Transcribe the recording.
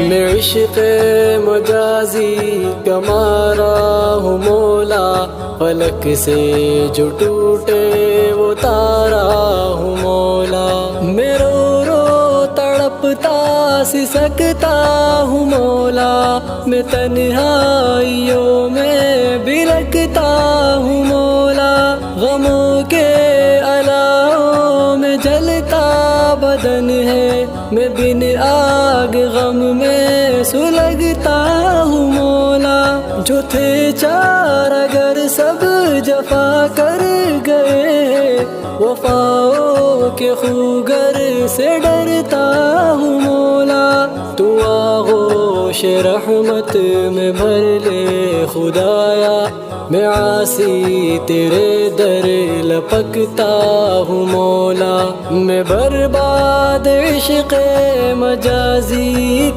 میں عشق مجازی کا مارا ہوں مولا، فلک سے جو ٹوٹے وہ تارا ہوں مولا، میں رو رو تڑپتا سسکتا ہوں مولا، میں تنہائیوں میں بلکتا ہوں مولا، غموں کے الاؤں میں جلتا بدن ہے، میں بن آگ غم میں سلگتا ہوں مولا، جو تھے چار اگر سب جفا کر گئے، وفاؤں کے خوگر سے ڈرتا ہوں مولا، تو آغوش رحمت میں بھر لے خدایا، میں عاصی تیرے در لپکتا ہوں مولا، میں برباد عشق مجازی